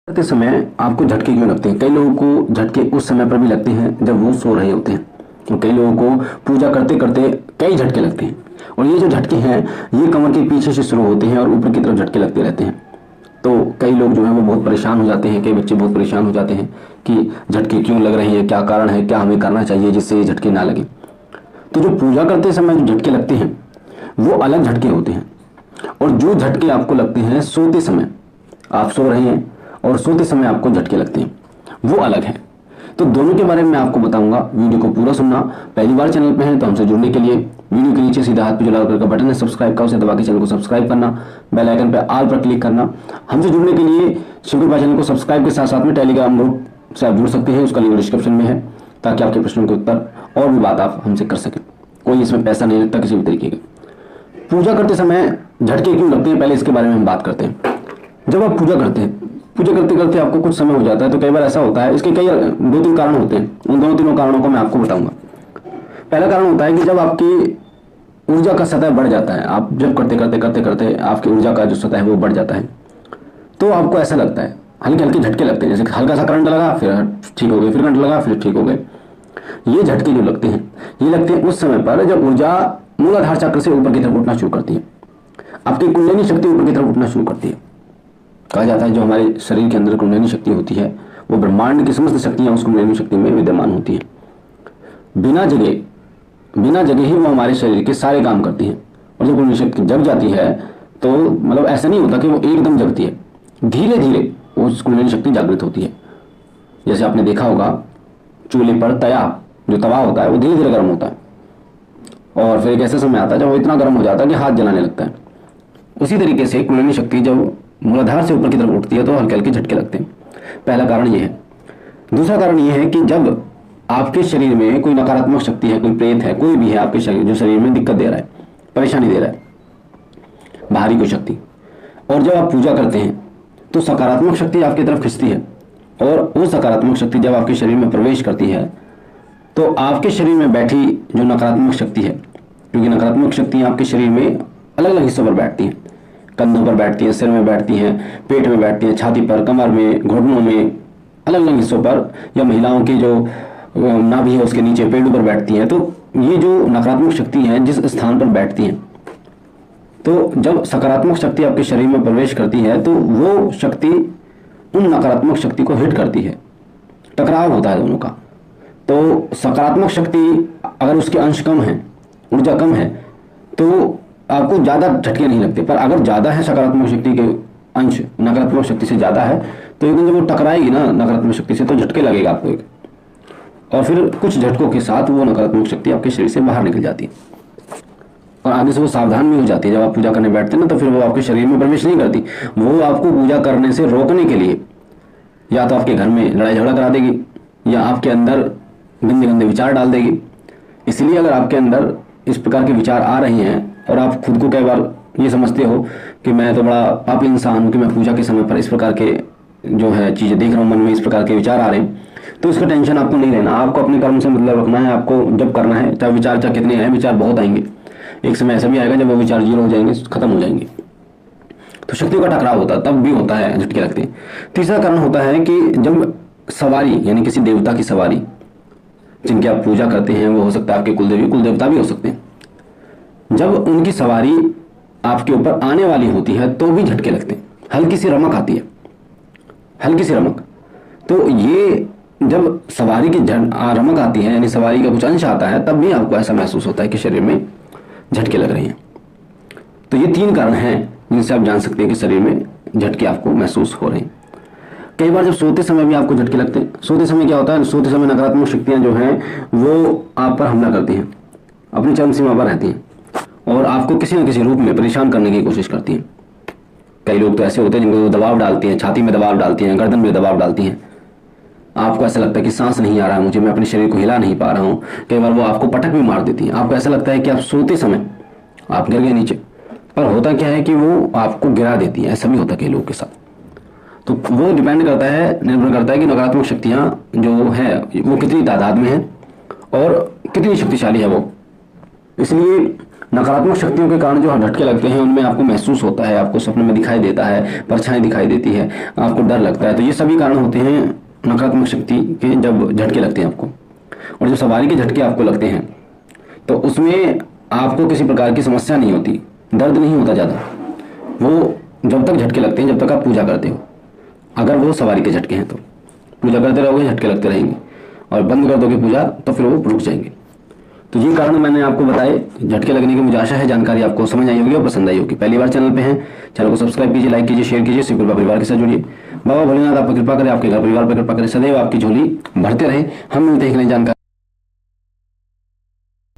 करते समय आपको झटके क्यों लगते हैं? कई लोगों को झटके उस समय पर भी लगते हैं जब वो सो रहे होते हैं, और कई लोगों को पूजा करते करते कई झटके लगते हैं। और ये जो झटके हैं ये कमर के पीछे से शुरू होते हैं और ऊपर की तरफ झटके लगते रहते हैं। तो कई लोग जो है वो बहुत परेशान हो जाते हैं, कई बच्चे बहुत परेशान हो जाते हैं कि झटके क्यों लग रहे हैं, क्या कारण है, क्या हमें करना चाहिए जिससे ये झटके ना लगे। तो जो पूजा करते समय जो झटके लगते हैं वो अलग झटके होते हैं, और जो झटके आपको लगते हैं सोते समय, आप सो रहे हैं और सोते समय आपको झटके लगते हैं, वो अलग है। तो दोनों के बारे में आपको बताऊंगा, वीडियो को पूरा सुनना। पहली बार चैनल पे हैं तो हमसे जुड़ने के लिए वीडियो के नीचे सीधा हाथ पे जो लाल कलर का बटन है सब्सक्राइब का, उसे दबा के चैनल को सब्सक्राइब करना, बेल आइकन पे ऑल पर क्लिक करना। हमसे जुड़ने के लिए शिवकृपा चैनल को सब्सक्राइब के साथ साथ में टेलीग्राम ग्रुप से आप जुड़ सकते हैं, उसका लिंक डिस्क्रिप्शन में है, ताकि आपके प्रश्नों के उत्तर और भी बात आप हमसे कर सकें। कोई इसमें पैसा नहीं लगता किसी भी तरीके का। पूजा करते समय झटके क्यों लगते हैं, पहले इसके बारे में हम बात करते हैं। जब आप पूजा करते हैं, पूजा करते करते आपको कुछ समय हो जाता है, तो कई बार ऐसा होता है, इसके कई 2-3 कारण होते हैं। उन दोनों तीनों कारणों को मैं आपको बताऊंगा। पहला कारण होता है कि जब आपकी ऊर्जा का सतह बढ़ जाता है, आप जब करते करते आपकी ऊर्जा का जो सतह है वो बढ़ जाता है, तो आपको ऐसा लगता है, हल्के हल्के झटके लगते हैं, जैसे हल्का सा करंट लगा फिर ठीक हो गए, फिर करंट लगा फिर ठीक हो गए। ये झटके जो लगते हैं ये लगते हैं उस समय पर जब ऊर्जा मूलाधार चक्र से ऊपर की तरफ उठना शुरू करती है, आपकी कुंडलिनी शक्ति ऊपर की तरफ उठना शुरू करती है। कहा जाता है जो हमारे शरीर के अंदर कुंडलिनी शक्ति होती है वो ब्रह्मांड की समस्त शक्तियां उस कुंडलिनी शक्ति में विद्यमान होती हैं। बिना जगह ही वो हमारे शरीर के सारे काम करती हैं। और जब कुंडलिनी शक्ति जग जाती है तो मतलब ऐसा नहीं होता कि वो एकदम जगती है, धीरे धीरे उस कुंडलिनी शक्ति जागृत होती है। जैसे आपने देखा होगा चूल्हे पर जो तवा होता है वो धीरे धीरे गर्म होता है, और फिर एक ऐसा समय आता है जब वो इतना गर्म हो जाता है कि हाथ जलाने लगता है। उसी तरीके से कुंडलिनी शक्ति जब मूलाधार से ऊपर की तरफ उठती है तो हल्के हल्के झटके लगते हैं। पहला कारण ये है। दूसरा कारण ये है कि जब आपके शरीर में कोई नकारात्मक शक्ति है, कोई प्रेत है, कोई भी है आपके शरीर जो शरीर में दिक्कत दे रहा है, परेशानी दे रहा है, बाहरी कोई शक्ति, और जब आप पूजा करते हैं तो सकारात्मक शक्ति आपकी तरफ खिंचती है, और वो सकारात्मक शक्ति जब आपके शरीर में प्रवेश करती है तो आपके शरीर में बैठी जो नकारात्मक शक्ति है, क्योंकि नकारात्मक शक्तियाँ आपके शरीर में अलग अलग हिस्सों पर बैठती हैं, कंधों पर बैठती हैं, सिर में बैठती हैं, पेट में बैठती हैं, छाती पर, कमर में, घुटनों में, अलग अलग हिस्सों पर, या महिलाओं की जो नाभि है उसके नीचे पेड़ों पर बैठती हैं। तो ये जो नकारात्मक शक्ति हैं जिस स्थान पर बैठती हैं, तो जब सकारात्मक शक्ति आपके शरीर में प्रवेश करती है तो वो शक्ति उन नकारात्मक शक्ति को हिट करती है, टकराव होता है दोनों का। तो सकारात्मक शक्ति अगर उसके अंश कम है, ऊर्जा कम है, तो आपको ज़्यादा झटके नहीं लगते। पर अगर ज़्यादा है सकारात्मक शक्ति के अंश नकारात्मक शक्ति से ज़्यादा है, तो एकदम जब वो टकराएगी ना नकारात्मक शक्ति से तो झटके लगेगा आपको एक, और फिर कुछ झटकों के साथ वो नकारात्मक शक्ति आपके शरीर से बाहर निकल जाती है, और आगे से वो सावधान भी हो जाती है। जब आप पूजा करने बैठते हैं ना तो फिर वो आपके शरीर में प्रवेश नहीं करती, वो आपको पूजा करने से रोकने के लिए या तो आपके घर में लड़ाई झगड़ा करा देगी, या आपके अंदर गंदे गंदे विचार डाल देगी। इसलिए अगर आपके अंदर इस प्रकार के विचार आ रहे हैं और आप खुद को कई बार ये समझते हो कि मैं तो बड़ा पापी इंसान हूँ कि मैं पूजा के समय पर इस प्रकार के जो है चीज़ें देख रहा हूँ, मन में इस प्रकार के विचार आ रहे हैं, तो इसका टेंशन आपको नहीं लेना। आपको अपने कर्म से मतलब रखना है। आपको जब करना है, चाहे विचार चाहे कितने आए, विचार बहुत आएंगे, एक समय ऐसा भी आएगा जब वो विचार जीरो हो जाएंगे, खत्म हो जाएंगे। तो शक्तियों का टकराव होता है, तब भी होता है झटके लगते हैं। तीसरा कारण होता है कि जब सवारी यानी किसी देवता की सवारी जिनकी आप पूजा करते हैं, वो हो सकता है आपके कुलदेवी कुलदेवता भी हो सकते हैं, जब उनकी सवारी आपके ऊपर आने वाली होती है तो भी झटके लगते हैं। हल्की सी रमक आती है, हल्की सी रमक। तो ये जब सवारी की रमक आती है यानी सवारी का कुछ अंश आता है, तब भी आपको ऐसा महसूस होता है कि शरीर में झटके लग रहे हैं। तो ये 3 कारण हैं जिनसे आप जान सकते हैं कि शरीर में झटके आपको महसूस हो रहे हैं। कई बार जब सोते समय भी आपको झटके लगते हैं। सोते समय क्या होता है, सोते समय नकारात्मक शक्तियां जो हैं वो आप पर हमला करती हैं, अपनी चरम सीमा पर रहती हैं और आपको किसी न किसी रूप में परेशान करने की कोशिश करती हैं। कई लोग तो ऐसे होते हैं जिनको दबाव डालती हैं, छाती में दबाव डालती हैं, गर्दन में दबाव डालती हैं। आपको ऐसा लगता है कि सांस नहीं आ रहा है मुझे, मैं अपने शरीर को हिला नहीं पा रहा हूँ। कई बार वो आपको पटक भी मार देती हैं। आपको ऐसा लगता है कि आप सोते समय आप गिर गए नीचे, पर होता क्या है कि वो आपको गिरा देती है। ऐसा भी होता है कई लोगों के साथ। तो वो डिपेंड करता है, निर्भर करता है कि नकारात्मक शक्तियाँ जो है वो कितनी तादाद में है और कितनी शक्तिशाली है वो। इसलिए नकारात्मक शक्तियों के कारण जो झटके लगते हैं उनमें आपको महसूस होता है, आपको सपने में दिखाई देता है, परछाई दिखाई देती है, आपको डर लगता है। तो ये सभी कारण होते हैं नकारात्मक शक्ति के जब झटके लगते हैं आपको। और जब सवारी के झटके आपको लगते हैं तो उसमें आपको किसी प्रकार की समस्या नहीं होती, दर्द नहीं होता ज़्यादा। वो जब तक झटके लगते हैं जब तक आप पूजा करते हो। अगर वो सवारी के झटके हैं तो पूजा करते रहोगे, झटके लगते रहेंगे, और बंद कर दोगे पूजा तो फिर वो रुक जाएंगे। तो ये कारण मैंने आपको बताए झटके लगने की। मुझे आशा है जानकारी आपको समझ आई होगी और पसंद आई होगी। पहली बार चैनल पे हैं, चैनल को सब्सक्राइब कीजिए, लाइक कीजिए, शेयर कीजिए, शिव कृपा परिवार के साथ जुड़िए। बाबा भोलेनाथ आपको कृपा करे, आपके घर परिवार पर कृपा करे, सदैव आपकी झोली भरते रहे। हम मिलते हैं एक नई जानकारी।